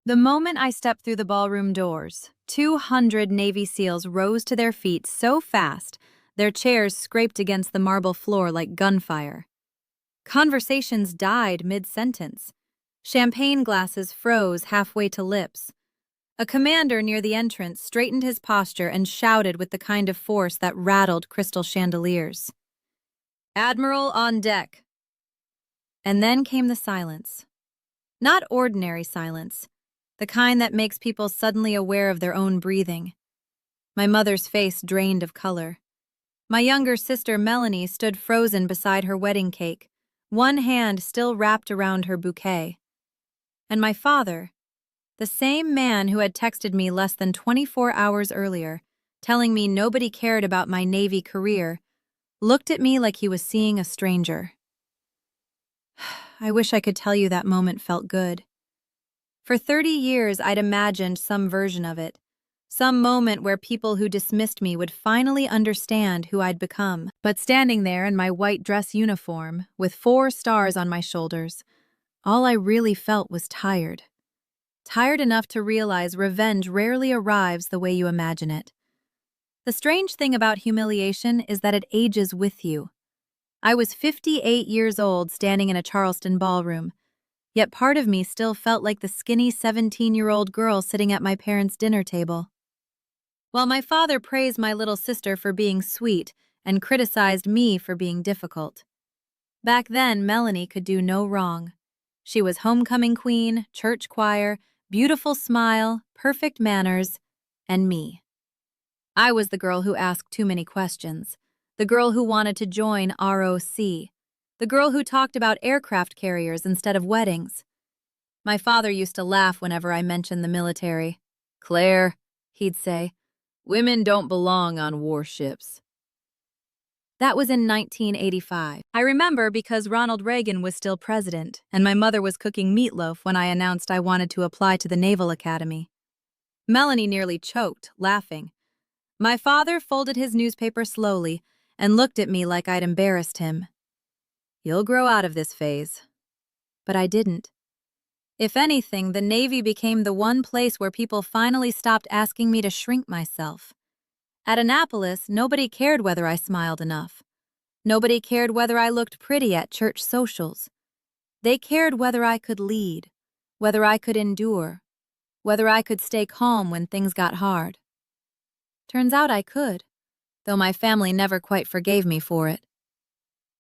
The moment I stepped through the ballroom doors, 200 Navy SEALs rose to their feet so fast, their chairs scraped against the marble floor like gunfire. Conversations died mid-sentence. Champagne glasses froze halfway to lips. A commander near the entrance straightened his posture and shouted with the kind of force that rattled crystal chandeliers. "Admiral on deck." And then came the silence. Not ordinary silence, the kind that makes people suddenly aware of their own breathing. My mother's face drained of color. My younger sister Melanie stood frozen beside her wedding cake, one hand still wrapped around her bouquet. And my father, the same man who had texted me less than 24 hours earlier, telling me nobody cared about my Navy career, looked at me like he was seeing a stranger. I wish I could tell you that moment felt good. For 30 years, I'd imagined some version of it, some moment where people who dismissed me would finally understand who I'd become. But standing there in my white dress uniform, with 4 stars on my shoulders, all I really felt was tired. Tired enough to realize revenge rarely arrives the way you imagine it. The strange thing about humiliation is that it ages with you. I was 58 years old standing in a Charleston ballroom, yet part of me still felt like the skinny 17-year-old girl sitting at my parents' dinner table. While my father praised my little sister for being sweet and criticized me for being difficult. Back then, Melanie could do no wrong. She was homecoming queen, church choir, beautiful smile, perfect manners, and me. I was the girl who asked too many questions, the girl who wanted to join ROC, the girl who talked about aircraft carriers instead of weddings. My father used to laugh whenever I mentioned the military. "Claire," he'd say, "women don't belong on warships." That was in 1985. I remember because Ronald Reagan was still president, and my mother was cooking meatloaf when I announced I wanted to apply to the Naval Academy. Melanie nearly choked, laughing. My father folded his newspaper slowly and looked at me like I'd embarrassed him. "You'll grow out of this phase." But I didn't. If anything, the Navy became the one place where people finally stopped asking me to shrink myself. At Annapolis, nobody cared whether I smiled enough. Nobody cared whether I looked pretty at church socials. They cared whether I could lead, whether I could endure, whether I could stay calm when things got hard. Turns out I could, though my family never quite forgave me for it.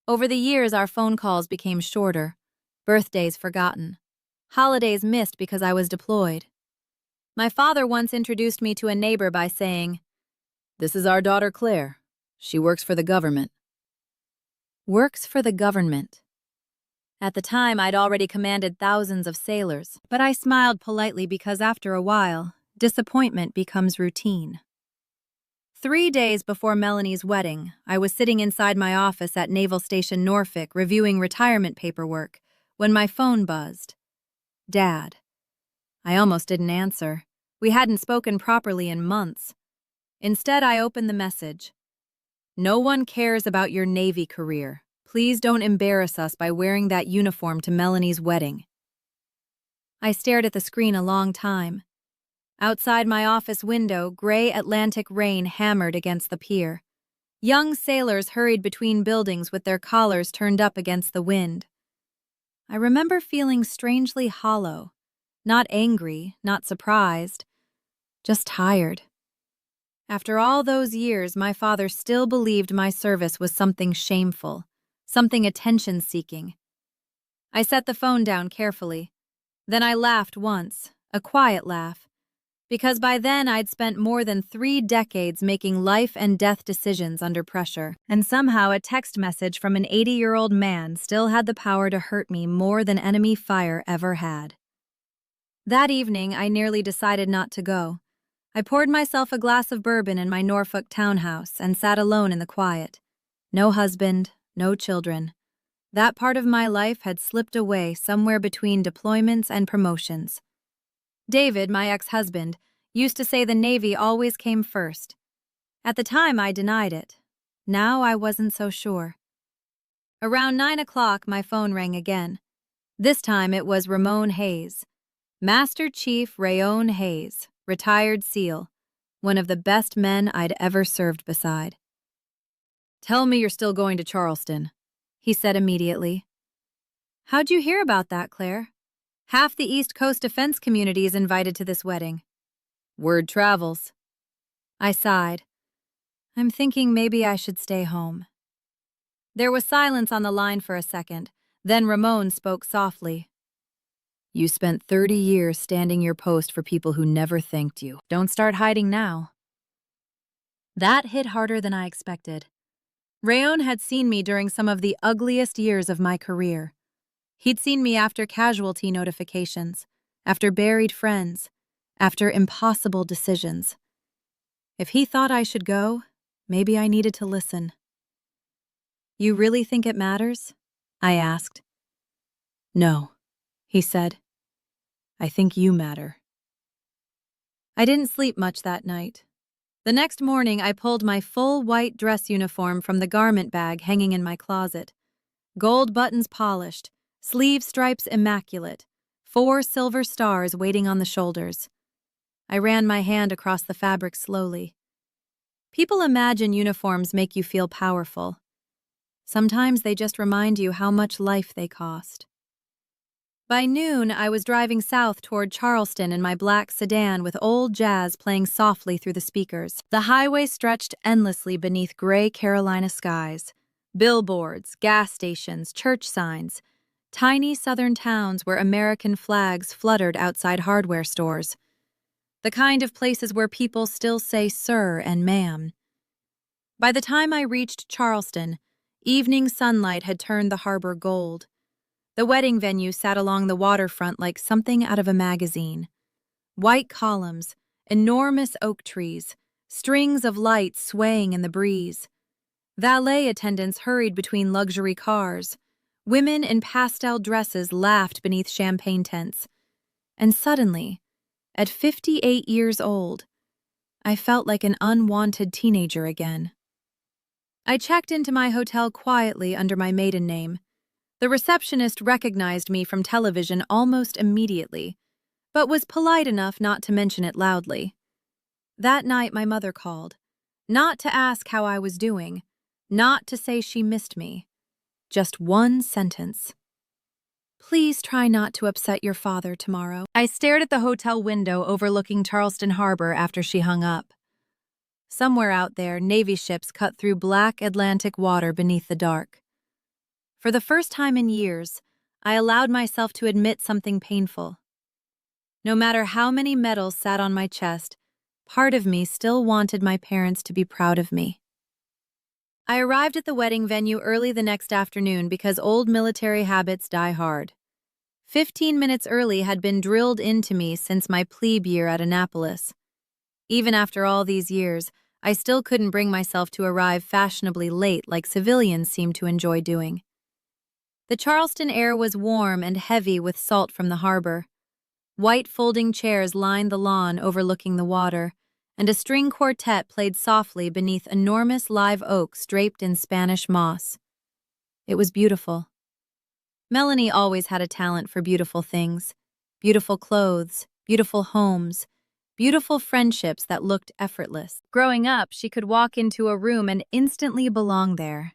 Over the years, our phone calls became shorter, birthdays forgotten, holidays missed because I was deployed. My father once introduced me to a neighbor by saying, "This is our daughter Claire. She works for the government." Works for the government. At the time, I'd already commanded thousands of sailors, but I smiled politely because after a while, disappointment becomes routine. 3 days before Melanie's wedding, I was sitting inside my office at Naval Station Norfolk reviewing retirement paperwork when my phone buzzed. Dad. I almost didn't answer. We hadn't spoken properly in months. Instead, I opened the message. "No one cares about your Navy career. Please don't embarrass us by wearing that uniform to Melanie's wedding." I stared at the screen a long time. Outside my office window, gray Atlantic rain hammered against the pier. Young sailors hurried between buildings with their collars turned up against the wind. I remember feeling strangely hollow, not angry, not surprised, just tired. After all those years, my father still believed my service was something shameful, something attention-seeking. I set the phone down carefully. Then I laughed once, a quiet laugh, because by then I'd spent more than 3 decades making life-and-death decisions under pressure, and somehow a text message from an 80-year-old man still had the power to hurt me more than enemy fire ever had. That evening, I nearly decided not to go. I poured myself a glass of bourbon in my Norfolk townhouse and sat alone in the quiet. No husband, no children. That part of my life had slipped away somewhere between deployments and promotions. David, my ex-husband, used to say the Navy always came first. At the time, I denied it. Now I wasn't so sure. Around 9 o'clock, my phone rang again. This time it was Ramon Hayes. Master Chief Rayon Hayes, retired SEAL, one of the best men I'd ever served beside. "Tell me you're still going to Charleston," he said immediately. "How'd you hear about that, Claire? Half the East Coast defense community is invited to this wedding." "Word travels." I sighed. "I'm thinking maybe I should stay home." There was silence on the line for a second. Then Ramon spoke softly. "You spent 30 years standing your post for people who never thanked you. Don't start hiding now." That hit harder than I expected. Rayon had seen me during some of the ugliest years of my career. He'd seen me after casualty notifications, after buried friends, after impossible decisions. If he thought I should go, maybe I needed to listen. "You really think it matters?" I asked. "No," he said. "I think you matter." I didn't sleep much that night. The next morning, I pulled my full white dress uniform from the garment bag hanging in my closet. Gold buttons polished, sleeve stripes immaculate, 4 silver stars waiting on the shoulders. I ran my hand across the fabric slowly. People imagine uniforms make you feel powerful. Sometimes they just remind you how much life they cost. By noon, I was driving south toward Charleston in my black sedan with old jazz playing softly through the speakers. The highway stretched endlessly beneath gray Carolina skies. Billboards, gas stations, church signs. Tiny southern towns where American flags fluttered outside hardware stores. The kind of places where people still say sir and ma'am. By the time I reached Charleston, evening sunlight had turned the harbor gold. The wedding venue sat along the waterfront like something out of a magazine. White columns, enormous oak trees, strings of lights swaying in the breeze. Valet attendants hurried between luxury cars. Women in pastel dresses laughed beneath champagne tents. And suddenly, at 58 years old, I felt like an unwanted teenager again. I checked into my hotel quietly under my maiden name. The receptionist recognized me from television almost immediately, but was polite enough not to mention it loudly. That night my mother called, not to ask how I was doing, not to say she missed me. Just one sentence. "Please try not to upset your father tomorrow." I stared at the hotel window overlooking Charleston Harbor after she hung up. Somewhere out there, Navy ships cut through black Atlantic water beneath the dark. For the first time in years, I allowed myself to admit something painful. No matter how many medals sat on my chest, part of me still wanted my parents to be proud of me. I arrived at the wedding venue early the next afternoon because old military habits die hard. 15 minutes early had been drilled into me since my plebe year at Annapolis. Even after all these years, I still couldn't bring myself to arrive fashionably late like civilians seem to enjoy doing. The Charleston air was warm and heavy with salt from the harbor. White folding chairs lined the lawn overlooking the water, and a string quartet played softly beneath enormous live oaks draped in Spanish moss. It was beautiful. Melanie always had a talent for beautiful things. Beautiful clothes, beautiful homes, beautiful friendships that looked effortless. Growing up, she could walk into a room and instantly belong there.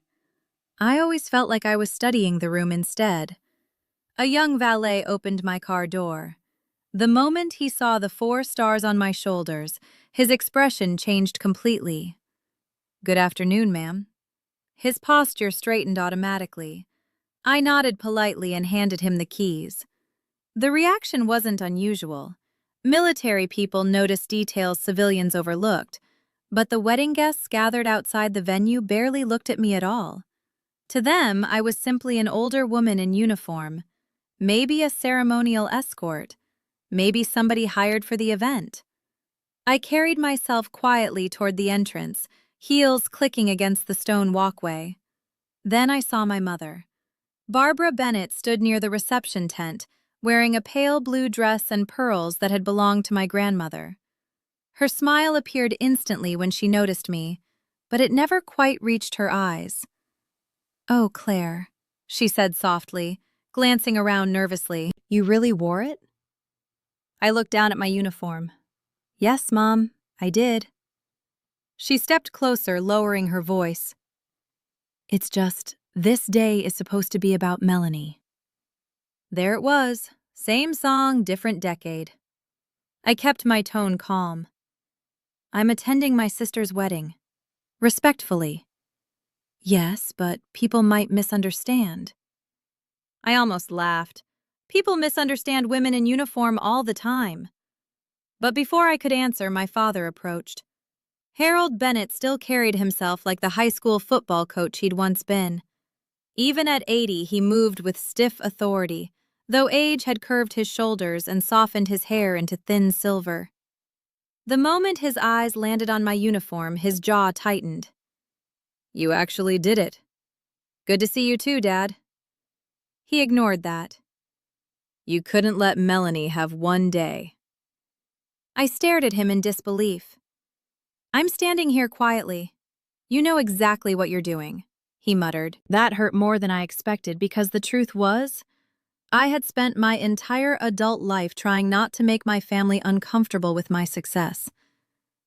I always felt like I was studying the room instead. A young valet opened my car door. The moment he saw the 4 stars on my shoulders, his expression changed completely. "Good afternoon, ma'am." His posture straightened automatically. I nodded politely and handed him the keys. The reaction wasn't unusual. Military people noticed details civilians overlooked, but the wedding guests gathered outside the venue barely looked at me at all. To them, I was simply an older woman in uniform, maybe a ceremonial escort, maybe somebody hired for the event. I carried myself quietly toward the entrance, heels clicking against the stone walkway. Then I saw my mother. Barbara Bennett stood near the reception tent, wearing a pale blue dress and pearls that had belonged to my grandmother. Her smile appeared instantly when she noticed me, but it never quite reached her eyes. "Oh, Claire," she said softly, glancing around nervously. "You really wore it?" I looked down at my uniform. Yes, Mom, I did. She stepped closer, lowering her voice. It's just, this day is supposed to be about Melanie. There it was. Same song, different decade. I kept my tone calm. I'm attending my sister's wedding. Respectfully. Yes, but people might misunderstand. I almost laughed. People misunderstand women in uniform all the time. But before I could answer, my father approached. Harold Bennett still carried himself like the high school football coach he'd once been. Even at 80, he moved with stiff authority, though age had curved his shoulders and softened his hair into thin silver. The moment his eyes landed on my uniform, his jaw tightened. You actually did it. Good to see you too, Dad. He ignored that. You couldn't let Melanie have one day. I stared at him in disbelief. I'm standing here quietly. You know exactly what you're doing, he muttered. That hurt more than I expected because the truth was, I had spent my entire adult life trying not to make my family uncomfortable with my success.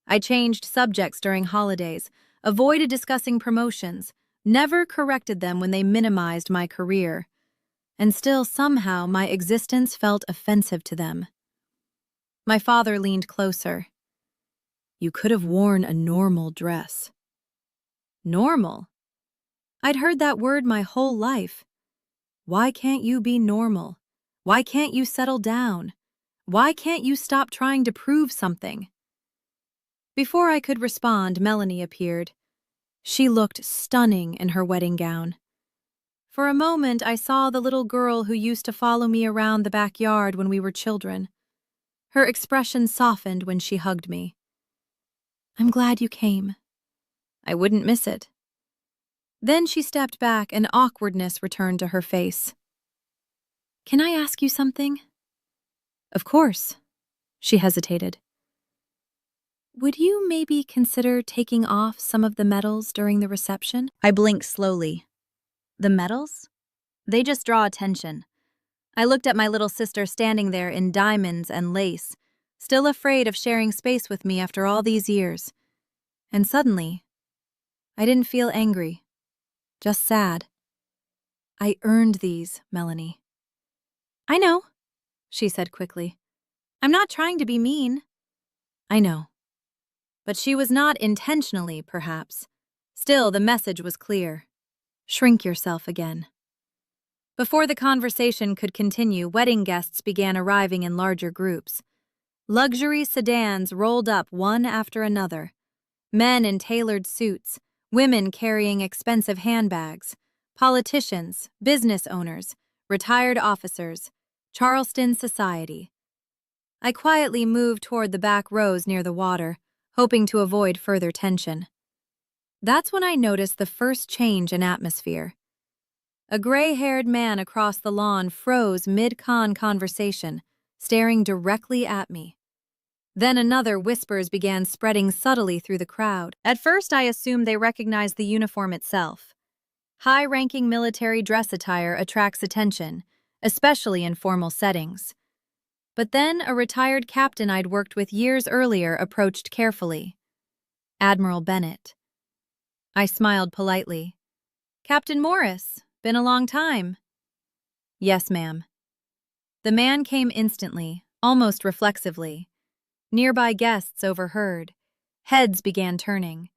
I changed subjects during holidays, avoided discussing promotions, never corrected them when they minimized my career. And still, somehow, my existence felt offensive to them. My father leaned closer. You could have worn a normal dress. Normal? I'd heard that word my whole life. Why can't you be normal? Why can't you settle down? Why can't you stop trying to prove something? Before I could respond, Melanie appeared. She looked stunning in her wedding gown. For a moment, I saw the little girl who used to follow me around the backyard when we were children. Her expression softened when she hugged me. I'm glad you came. I wouldn't miss it. Then she stepped back and awkwardness returned to her face. Can I ask you something? Of course. She hesitated. Would you maybe consider taking off some of the medals during the reception? I blinked slowly. The medals? They just draw attention. I looked at my little sister standing there in diamonds and lace, still afraid of sharing space with me after all these years. And suddenly, I didn't feel angry, just sad. I earned these, Melanie. I know, she said quickly. I'm not trying to be mean. I know. But she was not intentionally, perhaps. Still, the message was clear. Shrink yourself again. Before the conversation could continue, wedding guests began arriving in larger groups. Luxury sedans rolled up one after another. Men in tailored suits, women carrying expensive handbags, politicians, business owners, retired officers, Charleston society. I quietly moved toward the back rows near the water, hoping to avoid further tension. That's when I noticed the first change in atmosphere. A gray-haired man across the lawn froze mid-con conversation, staring directly at me. Then another whispers began spreading subtly through the crowd. At first I assumed they recognized the uniform itself. High-ranking military dress attire attracts attention, especially in formal settings. But then a retired captain I'd worked with years earlier approached carefully. Admiral Bennett. I smiled politely. Captain Morris, been a long time. Yes, ma'am. The man came instantly, almost reflexively. Nearby guests overheard. Heads began turning.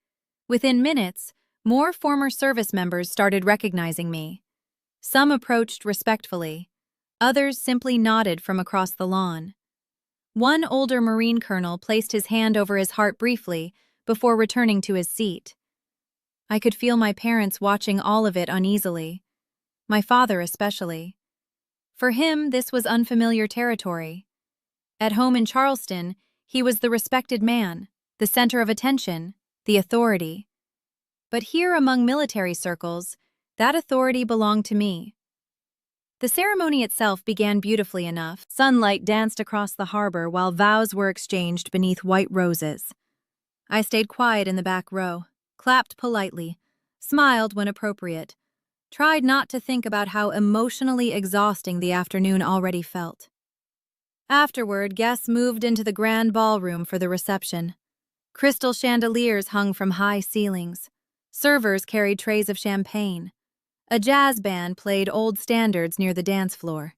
Within minutes, more former service members started recognizing me. Some approached respectfully. Others simply nodded from across the lawn. One older Marine colonel placed his hand over his heart briefly before returning to his seat. I could feel my parents watching all of it uneasily. My father especially. For him, this was unfamiliar territory. At home in Charleston, he was the respected man, the center of attention, the authority. But here among military circles, that authority belonged to me. The ceremony itself began beautifully enough. Sunlight danced across the harbor while vows were exchanged beneath white roses. I stayed quiet in the back row, clapped politely, smiled when appropriate, tried not to think about how emotionally exhausting the afternoon already felt. Afterward, guests moved into the grand ballroom for the reception. Crystal chandeliers hung from high ceilings. Servers carried trays of champagne. A jazz band played old standards near the dance floor.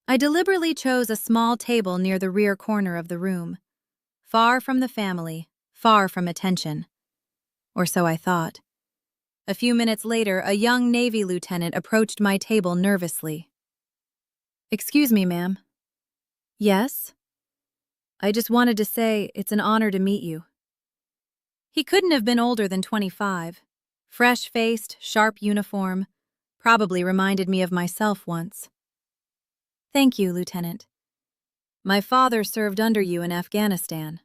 I deliberately chose a small table near the rear corner of the room. Far from the family, far from attention. Or so I thought. A few minutes later, a young Navy lieutenant approached my table nervously. "Excuse me, ma'am." "Yes?" "I just wanted to say it's an honor to meet you." He couldn't have been older than 25. Fresh-faced, sharp uniform. Probably reminded me of myself once. "Thank you, Lieutenant. My father served under you in Afghanistan."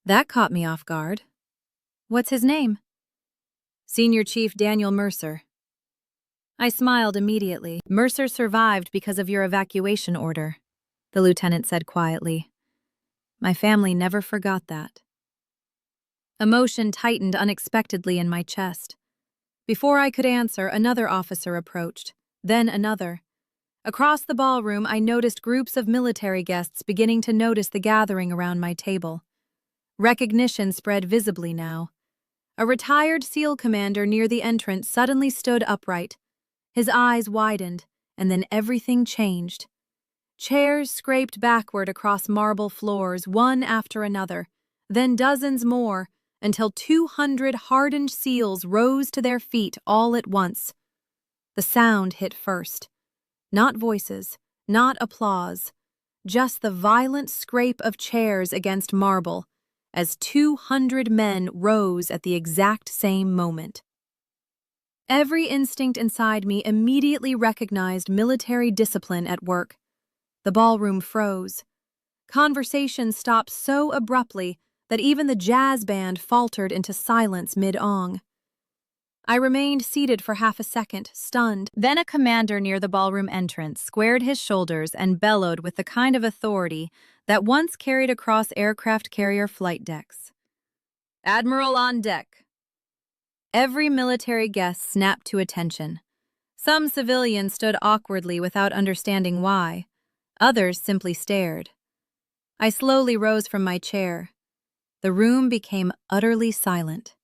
That caught me off guard. "What's his name?" "Senior Chief Daniel Mercer." I smiled immediately. "Mercer survived because of your evacuation order," the lieutenant said quietly. My family never forgot that. Emotion tightened unexpectedly in my chest. Before I could answer, another officer approached, then another. Across the ballroom, I noticed groups of military guests beginning to notice the gathering around my table. Recognition spread visibly now. A retired SEAL commander near the entrance suddenly stood upright. His eyes widened, and then everything changed. Chairs scraped backward across marble floors, one after another, then dozens more, until 200 hardened SEALs rose to their feet all at once. The sound hit first. Not voices, not applause, just the violent scrape of chairs against marble, as 200 men rose at the exact same moment. Every instinct inside me immediately recognized military discipline at work. The ballroom froze. Conversation stopped so abruptly that even the jazz band faltered into silence mid-ong. I remained seated for half a second, stunned. Then a commander near the ballroom entrance squared his shoulders and bellowed with the kind of authority that once carried across aircraft carrier flight decks. "Admiral on deck." Every military guest snapped to attention. Some civilians stood awkwardly without understanding why. Others simply stared. I slowly rose from my chair. The room became utterly silent.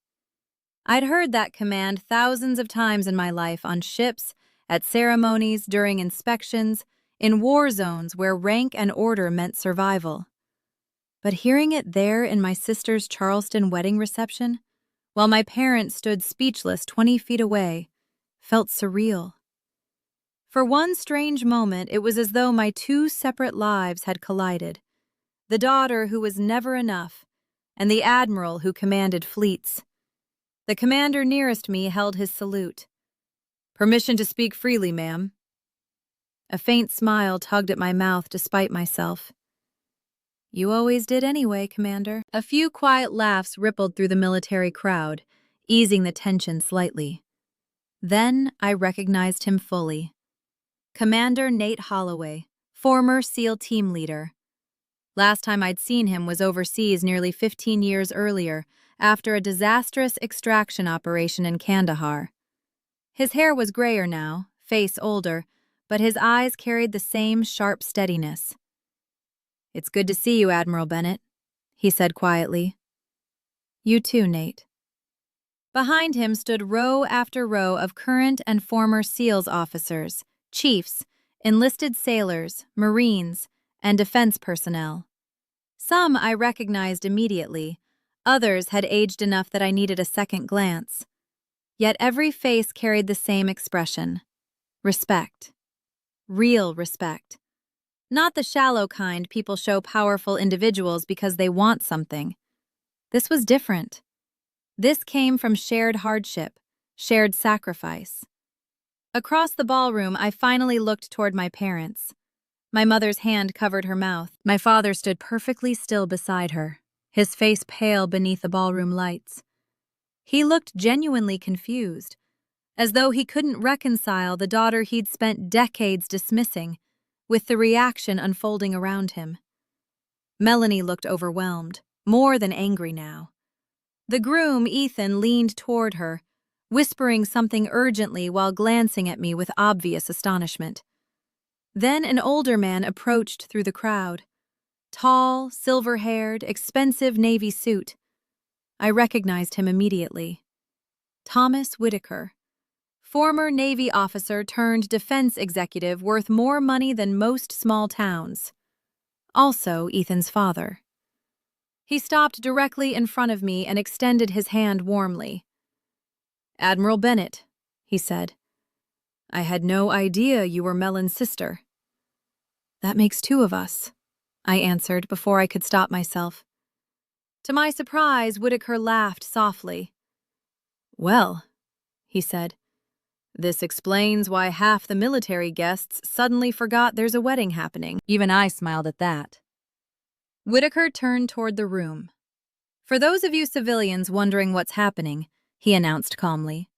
I'd heard that command thousands of times in my life, on ships, at ceremonies, during inspections, in war zones where rank and order meant survival. But hearing it there in my sister's Charleston wedding reception, while my parents stood speechless 20 feet away, felt surreal. For one strange moment, it was as though my two separate lives had collided. The daughter who was never enough, and the admiral who commanded fleets. The commander nearest me held his salute. "Permission to speak freely, ma'am." A faint smile tugged at my mouth despite myself. "You always did anyway, Commander." A few quiet laughs rippled through the military crowd, easing the tension slightly. Then I recognized him fully. Commander Nate Holloway, former SEAL team leader. Last time I'd seen him was overseas nearly 15 years earlier, after a disastrous extraction operation in Kandahar. His hair was grayer now, face older, but his eyes carried the same sharp steadiness. "It's good to see you, Admiral Bennett," he said quietly. "You too, Nate." Behind him stood row after row of current and former SEALs officers, chiefs, enlisted sailors, Marines, and defense personnel. Some I recognized immediately. Others had aged enough that I needed a second glance. Yet every face carried the same expression. Respect. Real respect. Not the shallow kind people show powerful individuals because they want something. This was different. This came from shared hardship, shared sacrifice. Across the ballroom, I finally looked toward my parents. My mother's hand covered her mouth. My father stood perfectly still beside her, his face pale beneath the ballroom lights. He looked genuinely confused, as though he couldn't reconcile the daughter he'd spent decades dismissing with the reaction unfolding around him. Melanie looked overwhelmed, more than angry now. The groom, Ethan, leaned toward her, whispering something urgently while glancing at me with obvious astonishment. Then an older man approached through the crowd. Tall, silver-haired, expensive navy suit. I recognized him immediately. Thomas Whitaker, former Navy officer turned defense executive worth more money than most small towns. Also Ethan's father. He stopped directly in front of me and extended his hand warmly. "Admiral Bennett," he said. "I had no idea you were Mellon's sister." "That makes two of us," I answered before I could stop myself. To my surprise, Whitaker laughed softly. "Well," he said, "this explains why half the military guests suddenly forgot there's a wedding happening." Even I smiled at that. Whitaker turned toward the room. "For those of you civilians wondering what's happening," he announced calmly,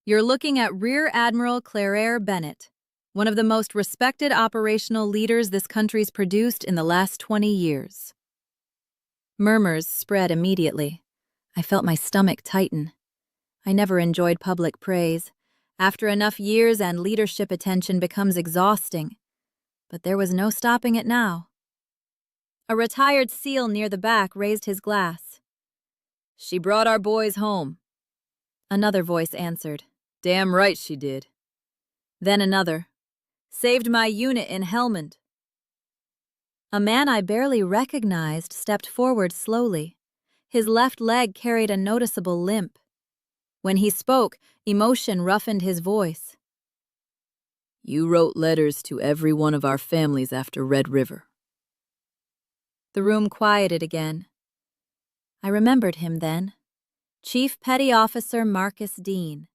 "you're looking at Rear Admiral Claire Bennett, one of the most respected operational leaders this country's produced in the last 20 years. Murmurs spread immediately. I felt my stomach tighten. I never enjoyed public praise. After enough years and leadership attention becomes exhausting. But there was no stopping it now. A retired SEAL near the back raised his glass. "She brought our boys home." Another voice answered, "Damn right she did." Then another, "Saved my unit in Helmand." A man I barely recognized stepped forward slowly. His left leg carried a noticeable limp. When he spoke, emotion roughened his voice. "You wrote letters to every one of our families after Red River." The room quieted again. I remembered him then. Chief Petty Officer Marcus Dean.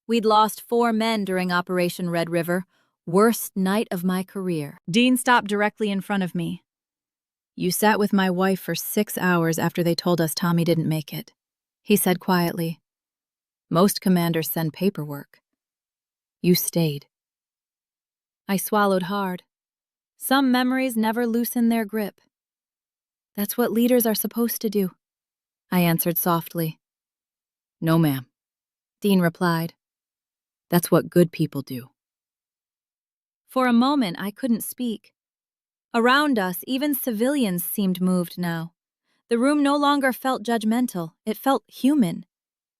We'd lost 4 men during Operation Red River. Worst night of my career. Dean stopped directly in front of me. "You sat with my wife for 6 hours after they told us Tommy didn't make it," he said quietly. "Most commanders send paperwork. You stayed." I swallowed hard. Some memories never loosen their grip. "That's what leaders are supposed to do," I answered softly. "No, ma'am," Dean replied. "That's what good people do." For a moment, I couldn't speak. Around us, even civilians seemed moved now. The room no longer felt judgmental, it felt human.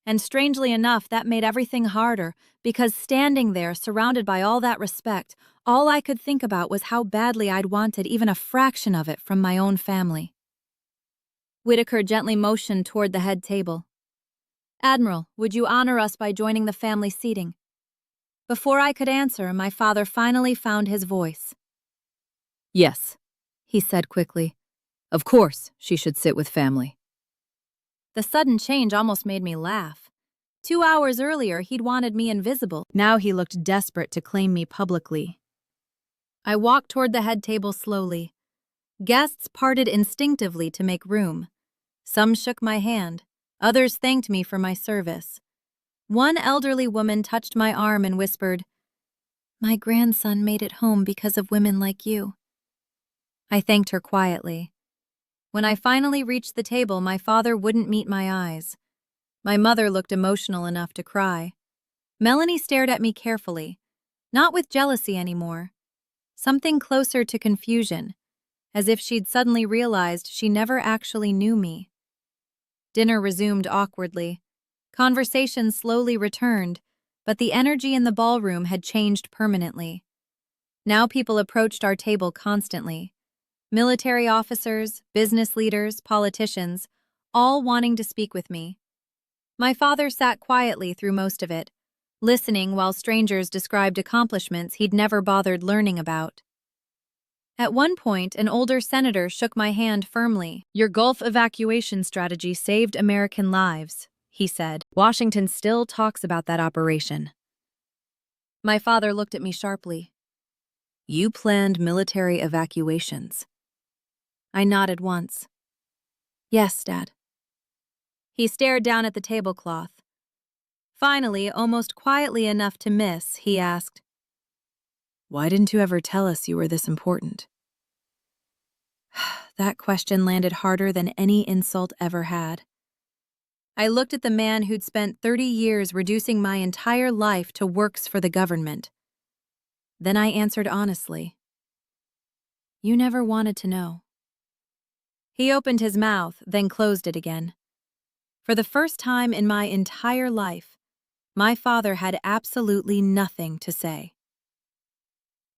And strangely enough, that made everything harder, because standing there, surrounded by all that respect, all I could think about was how badly I'd wanted even a fraction of it from my own family. Whitaker gently motioned toward the head table. "Admiral, would you honor us by joining the family seating?" Before I could answer, my father finally found his voice. "Yes," he said quickly. "Of course she should sit with family." The sudden change almost made me laugh. 2 hours earlier, he'd wanted me invisible. Now he looked desperate to claim me publicly. I walked toward the head table slowly. Guests parted instinctively to make room. Some shook my hand. Others thanked me for my service. One elderly woman touched my arm and whispered, "My grandson made it home because of women like you." I thanked her quietly. When I finally reached the table, my father wouldn't meet my eyes. My mother looked emotional enough to cry. Melanie stared at me carefully, not with jealousy anymore. Something closer to confusion, as if she'd suddenly realized she never actually knew me. Dinner resumed awkwardly. Conversation slowly returned, but the energy in the ballroom had changed permanently. Now people approached our table constantly. Military officers, business leaders, politicians, all wanting to speak with me. My father sat quietly through most of it, listening while strangers described accomplishments he'd never bothered learning about. At one point, an older senator shook my hand firmly. "Your Gulf evacuation strategy saved American lives," he said. "Washington still talks about that operation." My father looked at me sharply. "You planned military evacuations?" I nodded once. "Yes, Dad." He stared down at the tablecloth. Finally, almost quietly enough to miss, he asked, "Why didn't you ever tell us you were this important?" That question landed harder than any insult ever had. I looked at the man who'd spent 30 years reducing my entire life to works for the government. Then I answered honestly, "You never wanted to know." He opened his mouth, then closed it again. For the first time in my entire life, my father had absolutely nothing to say.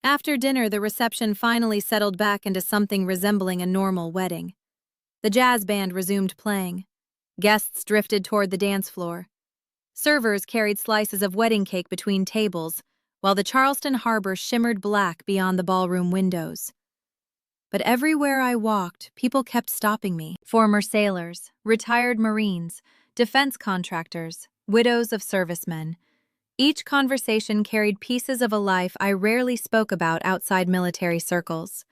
After dinner, the reception finally settled back into something resembling a normal wedding. The jazz band resumed playing. Guests drifted toward the dance floor. Servers carried slices of wedding cake between tables, while the Charleston harbor shimmered black beyond the ballroom windows. But everywhere I walked, people kept stopping me. Former sailors, retired Marines, defense contractors, widows of servicemen. Each conversation carried pieces of a life I rarely spoke about outside military circles.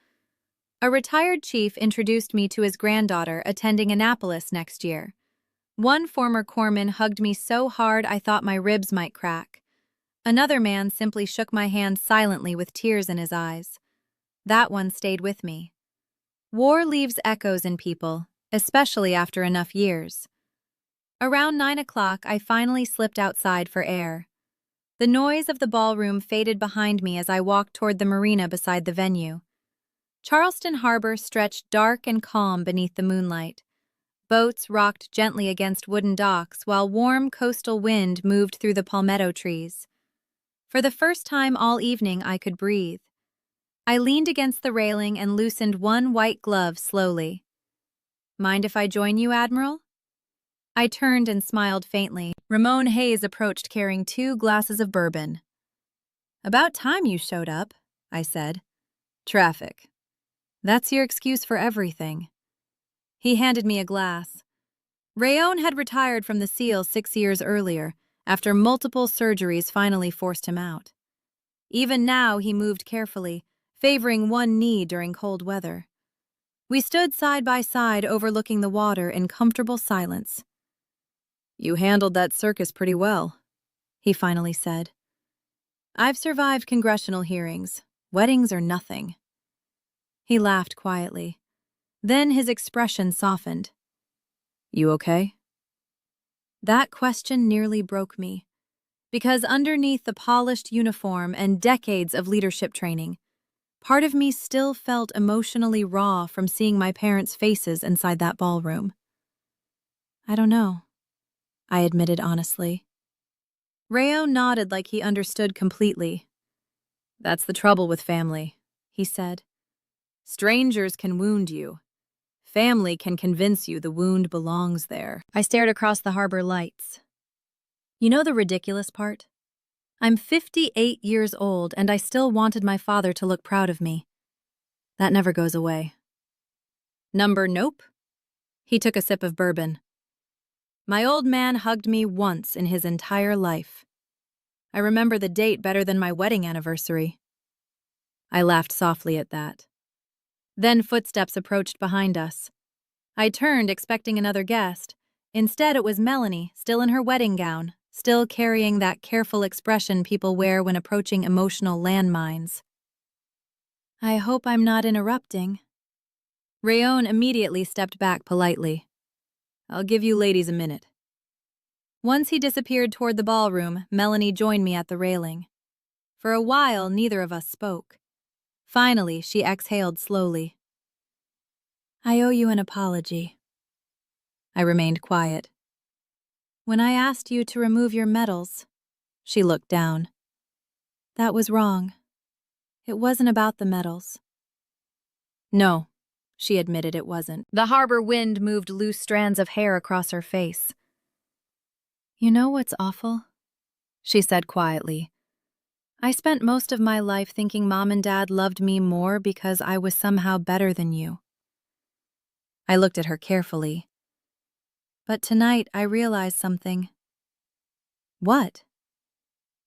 A retired chief introduced me to his granddaughter attending Annapolis next year. One former corpsman hugged me so hard I thought my ribs might crack. Another man simply shook my hand silently with tears in his eyes. That one stayed with me. War leaves echoes in people, especially after enough years. Around 9 o'clock, I finally slipped outside for air. The noise of the ballroom faded behind me as I walked toward the marina beside the venue. Charleston Harbor stretched dark and calm beneath the moonlight. Boats rocked gently against wooden docks while warm coastal wind moved through the palmetto trees. For the first time all evening, I could breathe. I leaned against the railing and loosened one white glove slowly. "Mind if I join you, Admiral?" I turned and smiled faintly. Ramon Hayes approached carrying 2 glasses of bourbon. "About time you showed up," I said. "Traffic. That's your excuse for everything." He handed me a glass. Rayon had retired from the SEAL 6 years earlier, after multiple surgeries finally forced him out. Even now, he moved carefully, favoring one knee during cold weather. We stood side by side overlooking the water in comfortable silence. "You handled that circus pretty well," he finally said. "I've survived congressional hearings. Weddings are nothing." He laughed quietly. Then his expression softened. "You okay?" That question nearly broke me, because underneath the polished uniform and decades of leadership training, part of me still felt emotionally raw from seeing my parents' faces inside that ballroom. "I don't know," I admitted honestly. Rayo nodded like he understood completely. "That's the trouble with family," he said. "Strangers can wound you. Family can convince you the wound belongs there." I stared across the harbor lights. You know the ridiculous part? I'm 58 years old and I still wanted my father to look proud of me. That never goes away. Number nope? He took a sip of bourbon. My old man hugged me once in his entire life. I remember the date better than my wedding anniversary. I laughed softly at that. Then footsteps approached behind us. I turned, expecting another guest. Instead, it was Melanie, still in her wedding gown, still carrying that careful expression people wear when approaching emotional landmines. "I hope I'm not interrupting." Rayon immediately stepped back politely. "I'll give you ladies a minute." Once he disappeared toward the ballroom, Melanie joined me at the railing. For a while, neither of us spoke. Finally, she exhaled slowly. "I owe you an apology." I remained quiet. "When I asked you to remove your medals," she looked down. "That was wrong. It wasn't about the medals." "No," she admitted it wasn't. The harbor wind moved loose strands of hair across her face. "You know what's awful?" she said quietly. "I spent most of my life thinking Mom and Dad loved me more because I was somehow better than you." I looked at her carefully. "But tonight I realized something." "What?"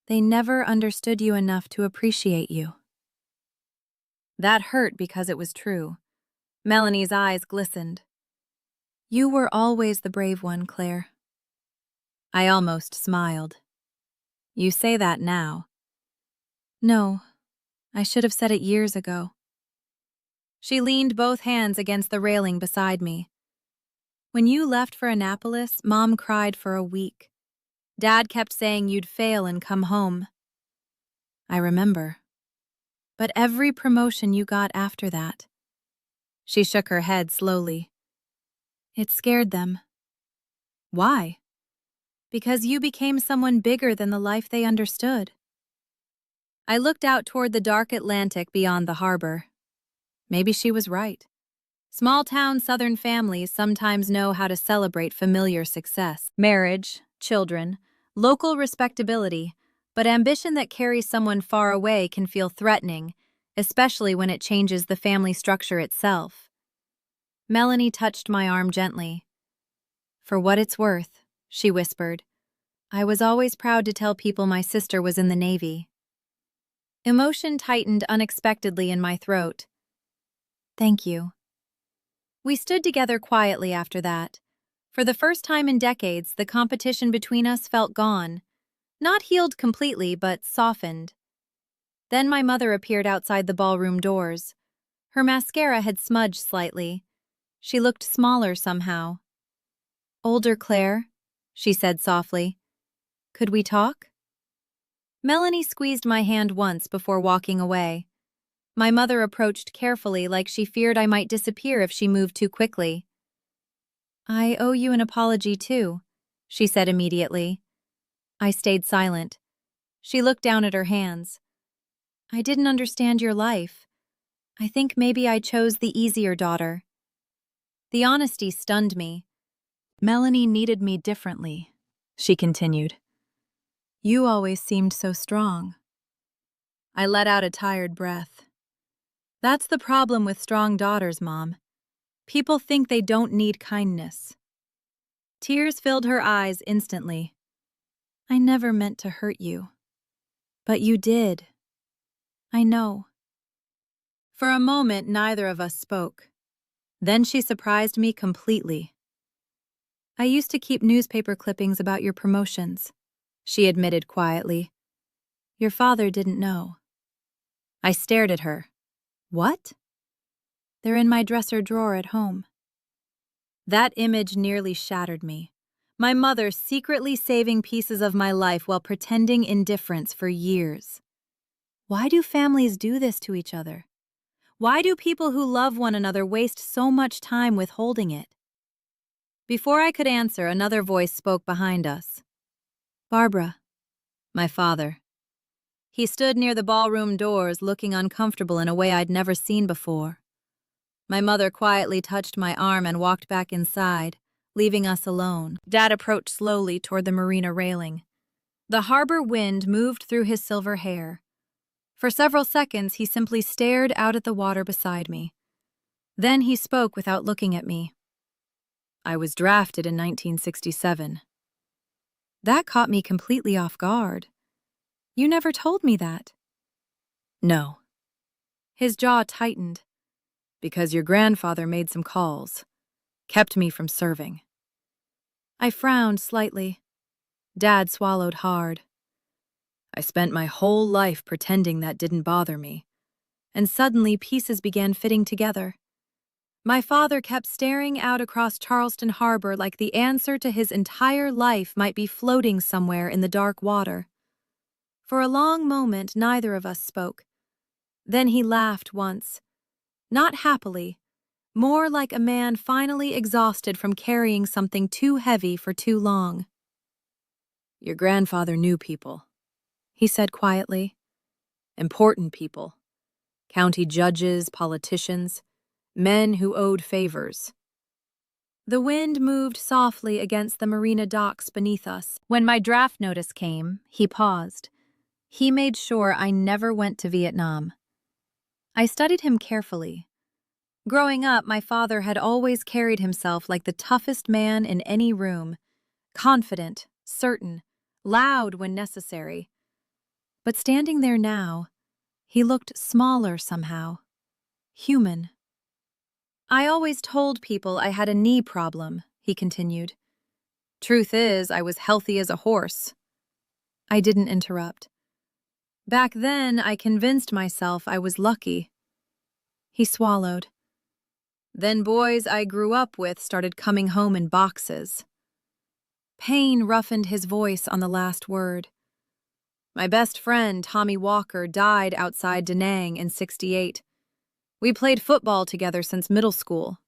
"They never understood you enough to appreciate you." That hurt because it was true. Melanie's eyes glistened. "You were always the brave one, Claire." I almost smiled. "You say that now." "No, I should have said it years ago." She leaned both hands against the railing beside me. "When you left for Annapolis, Mom cried for a week. Dad kept saying you'd fail and come home." "I remember." But every promotion you got after that. She shook her head slowly. It scared them. Why? Because you became someone bigger than the life they understood. I looked out toward the dark Atlantic beyond the harbor. Maybe she was right. Small-town Southern families sometimes know how to celebrate familiar success. Marriage, children, local respectability, but ambition that carries someone far away can feel threatening, especially when it changes the family structure itself. Melanie touched my arm gently. For what it's worth, she whispered, I was always proud to tell people my sister was in the Navy. Emotion tightened unexpectedly in my throat. Thank you. We stood together quietly after that. For the first time in decades, the competition between us felt gone. Not healed completely, but softened. Then my mother appeared outside the ballroom doors. Her mascara had smudged slightly. She looked smaller somehow. Older Claire, she said softly. Could we talk? Melanie squeezed my hand once before walking away. My mother approached carefully, like she feared I might disappear if she moved too quickly. I owe you an apology too, she said immediately. I stayed silent. She looked down at her hands. I didn't understand your life. I think maybe I chose the easier daughter. The honesty stunned me. Melanie needed me differently, she continued. You always seemed so strong. I let out a tired breath. That's the problem with strong daughters, Mom. People think they don't need kindness. Tears filled her eyes instantly. I never meant to hurt you. But you did. I know. For a moment, neither of us spoke. Then she surprised me completely. I used to keep newspaper clippings about your promotions, she admitted quietly. Your father didn't know. I stared at her. What? They're in my dresser drawer at home. That image nearly shattered me. My mother secretly saving pieces of my life while pretending indifference for years. Why do families do this to each other? Why do people who love one another waste so much time withholding it? Before I could answer, another voice spoke behind us. Barbara. My father. He stood near the ballroom doors, looking uncomfortable in a way I'd never seen before. My mother quietly touched my arm and walked back inside, leaving us alone. Dad approached slowly toward the marina railing. The harbor wind moved through his silver hair. For several seconds, he simply stared out at the water beside me. Then he spoke without looking at me. I was drafted in 1967. That caught me completely off guard. You never told me that. No. His jaw tightened. Because your grandfather made some calls. Kept me from serving. I frowned slightly. Dad swallowed hard. I spent my whole life pretending that didn't bother me. And suddenly pieces began fitting together. My father kept staring out across Charleston Harbor like the answer to his entire life might be floating somewhere in the dark water. For a long moment, neither of us spoke. Then he laughed once. Not happily, more like a man finally exhausted from carrying something too heavy for too long. Your grandfather knew people, he said quietly. Important people. County judges, politicians, men who owed favors. The wind moved softly against the marina docks beneath us. When my draft notice came, he paused. He made sure I never went to Vietnam. I studied him carefully. Growing up, my father had always carried himself like the toughest man in any room, confident, certain, loud when necessary. But standing there now, he looked smaller somehow, human. I always told people I had a knee problem, he continued. Truth is, I was healthy as a horse. I didn't interrupt. Back then, I convinced myself I was lucky. He swallowed. Then boys I grew up with started coming home in boxes. Pain roughened his voice on the last word. My best friend, Tommy Walker, died outside Da Nang in '68. We played football together since middle school.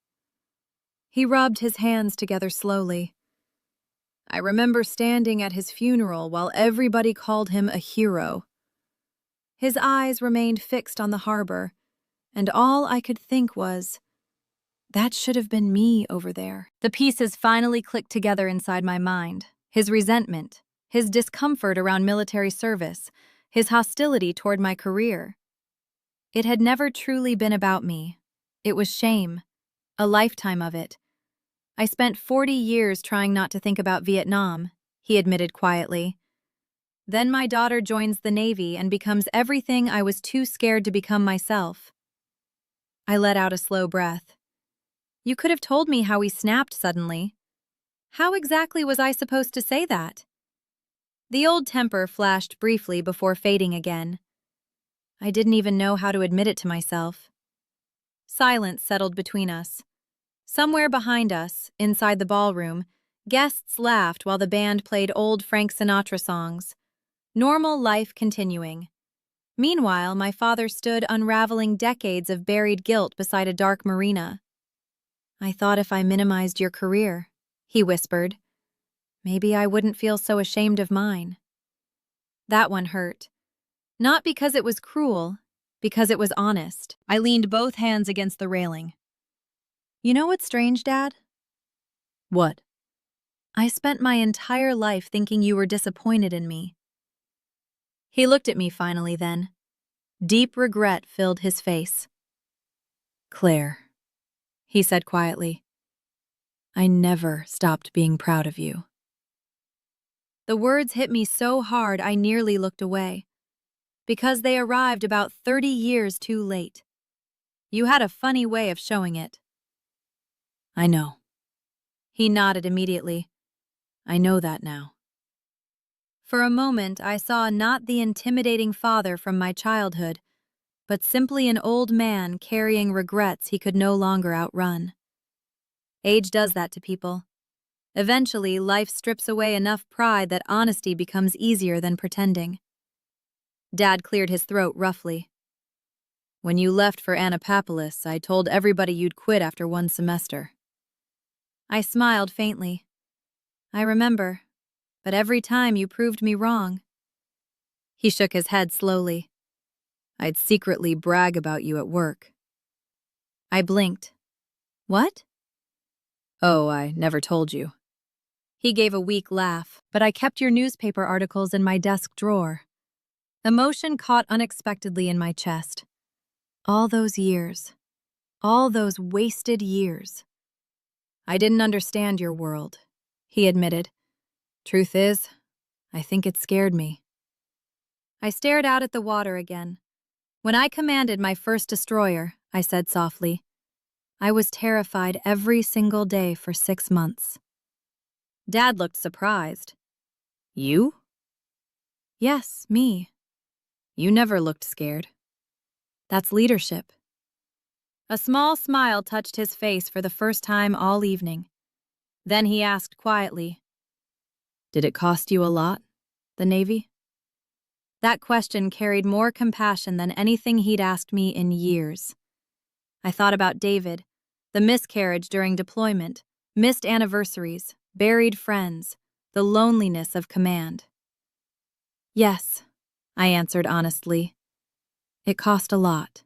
He rubbed his hands together slowly. I remember standing at his funeral while everybody called him a hero. His eyes remained fixed on the harbor, and all I could think was, that should have been me over there. The pieces finally clicked together inside my mind. His resentment, his discomfort around military service, his hostility toward my career. It had never truly been about me. It was shame, a lifetime of it. I spent 40 years trying not to think about Vietnam, he admitted quietly. Then my daughter joins the Navy and becomes everything I was too scared to become myself. I let out a slow breath. You could have told me how he snapped suddenly. How exactly was I supposed to say that? The old temper flashed briefly before fading again. I didn't even know how to admit it to myself. Silence settled between us. Somewhere behind us, inside the ballroom, guests laughed while the band played old Frank Sinatra songs. Normal life continuing. Meanwhile, my father stood unraveling decades of buried guilt beside a dark marina. I thought if I minimized your career, he whispered, maybe I wouldn't feel so ashamed of mine. That one hurt. Not because it was cruel, because it was honest. I leaned both hands against the railing. You know what's strange, Dad? What? I spent my entire life thinking you were disappointed in me. He looked at me finally then. Deep regret filled his face. Claire, he said quietly, I never stopped being proud of you. The words hit me so hard I nearly looked away, because they arrived about 30 years too late. You had a funny way of showing it. I know. He nodded immediately. I know that now. For a moment, I saw not the intimidating father from my childhood, but simply an old man carrying regrets he could no longer outrun. Age does that to people. Eventually, life strips away enough pride that honesty becomes easier than pretending. Dad cleared his throat roughly. When you left for Annapolis, I told everybody you'd quit after one semester. I smiled faintly. I remember, but every time you proved me wrong. He shook his head slowly. I'd secretly brag about you at work. I blinked. What? Oh, I never told you. He gave a weak laugh, but I kept your newspaper articles in my desk drawer. Emotion caught unexpectedly in my chest. All those years. All those wasted years. I didn't understand your world, he admitted. Truth is, I think it scared me. I stared out at the water again. When I commanded my first destroyer, I said softly, I was terrified every single day for 6 months. Dad looked surprised. You? Yes, me. You never looked scared. That's leadership. A small smile touched his face for the first time all evening. Then he asked quietly, Did it cost you a lot, the Navy? That question carried more compassion than anything he'd asked me in years. I thought about David, the miscarriage during deployment, missed anniversaries, buried friends, the loneliness of command. Yes, I answered honestly. It cost a lot.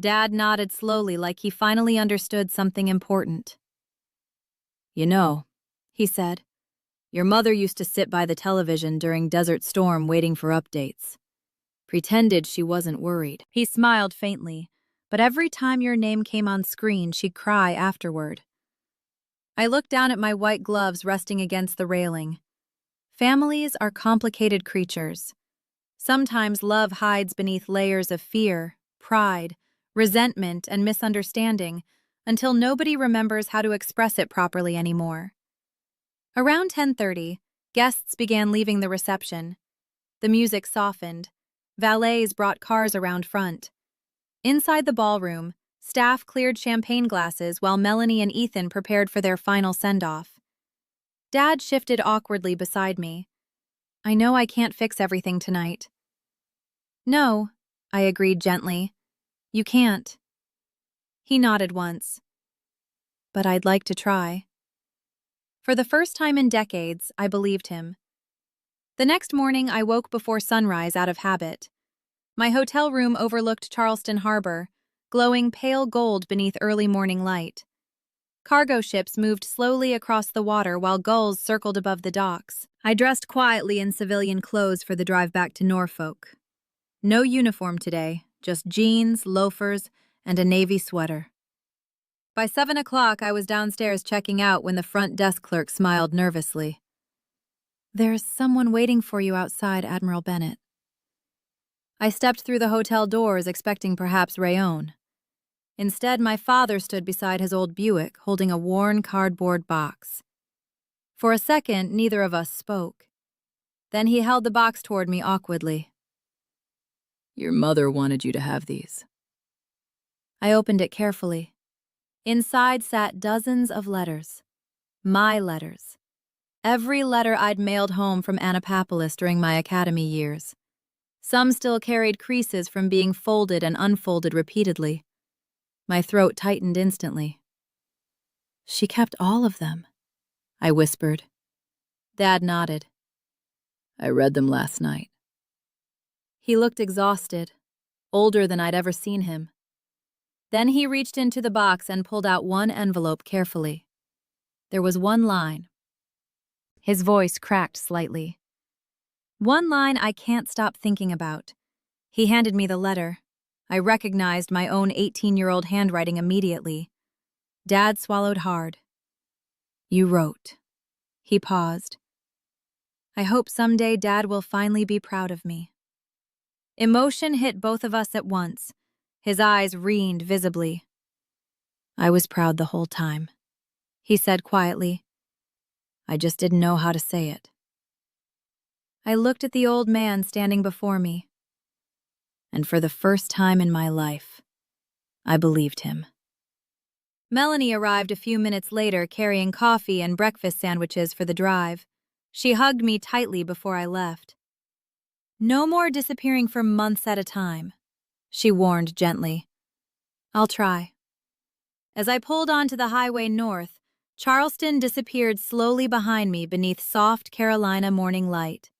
Dad nodded slowly like he finally understood something important. You know, he said, your mother used to sit by the television during Desert Storm waiting for updates. Pretended she wasn't worried. He smiled faintly, but every time your name came on screen, she'd cry afterward. I looked down at my white gloves resting against the railing. Families are complicated creatures. Sometimes love hides beneath layers of fear, pride, resentment, and misunderstanding until nobody remembers how to express it properly anymore. Around 10:30, guests began leaving the reception. The music softened. Valets brought cars around front. Inside the ballroom, staff cleared champagne glasses while Melanie and Ethan prepared for their final send-off. Dad shifted awkwardly beside me. I know I can't fix everything tonight. No, I agreed gently. You can't. He nodded once. But I'd like to try. For the first time in decades, I believed him. The next morning, I woke before sunrise out of habit. My hotel room overlooked Charleston Harbor, glowing pale gold beneath early morning light. Cargo ships moved slowly across the water while gulls circled above the docks. I dressed quietly in civilian clothes for the drive back to Norfolk. No uniform today, just jeans, loafers, and a navy sweater. By 7 o'clock, I was downstairs checking out when the front desk clerk smiled nervously. "There's someone waiting for you outside, Admiral Bennett." I stepped through the hotel doors, expecting perhaps Rayon. Instead, my father stood beside his old Buick, holding a worn cardboard box. For a second, neither of us spoke. Then he held the box toward me awkwardly. "Your mother wanted you to have these." I opened it carefully. Inside sat dozens of letters. My letters. Every letter I'd mailed home from Annapolis during my academy years. Some still carried creases from being folded and unfolded repeatedly. My throat tightened instantly. "She kept all of them," I whispered. Dad nodded. "I read them last night." He looked exhausted, older than I'd ever seen him. Then he reached into the box and pulled out one envelope carefully. There was one line. His voice cracked slightly. One line I can't stop thinking about. He handed me the letter. I recognized my own 18-year-old handwriting immediately. Dad swallowed hard. "You wrote." He paused. "I hope someday Dad will finally be proud of me." Emotion hit both of us at once. His eyes reened visibly. "I was proud the whole time," he said quietly. "I just didn't know how to say it." I looked at the old man standing before me. And for the first time in my life, I believed him. Melanie arrived a few minutes later carrying coffee and breakfast sandwiches for the drive. She hugged me tightly before I left. "No more disappearing for months at a time," she warned gently. "I'll try." As I pulled onto the highway north, Charleston disappeared slowly behind me beneath soft Carolina morning light.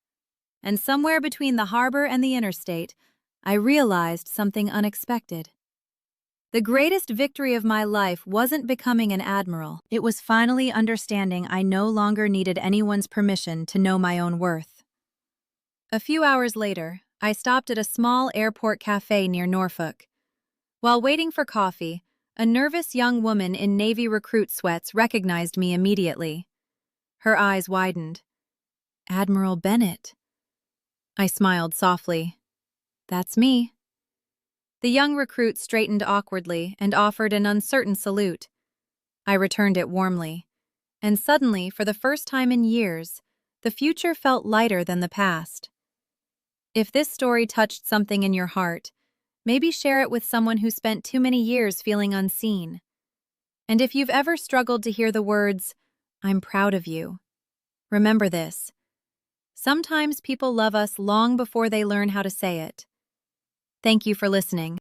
And somewhere between the harbor and the interstate, I realized something unexpected. The greatest victory of my life wasn't becoming an admiral. It was finally understanding I no longer needed anyone's permission to know my own worth. A few hours later, I stopped at a small airport cafe near Norfolk. While waiting for coffee, a nervous young woman in Navy recruit sweats recognized me immediately. Her eyes widened. "Admiral Bennett." I smiled softly. "That's me." The young recruit straightened awkwardly and offered an uncertain salute. I returned it warmly. And suddenly, for the first time in years, the future felt lighter than the past. If this story touched something in your heart, maybe share it with someone who spent too many years feeling unseen. And if you've ever struggled to hear the words, "I'm proud of you," remember this. Sometimes people love us long before they learn how to say it. Thank you for listening.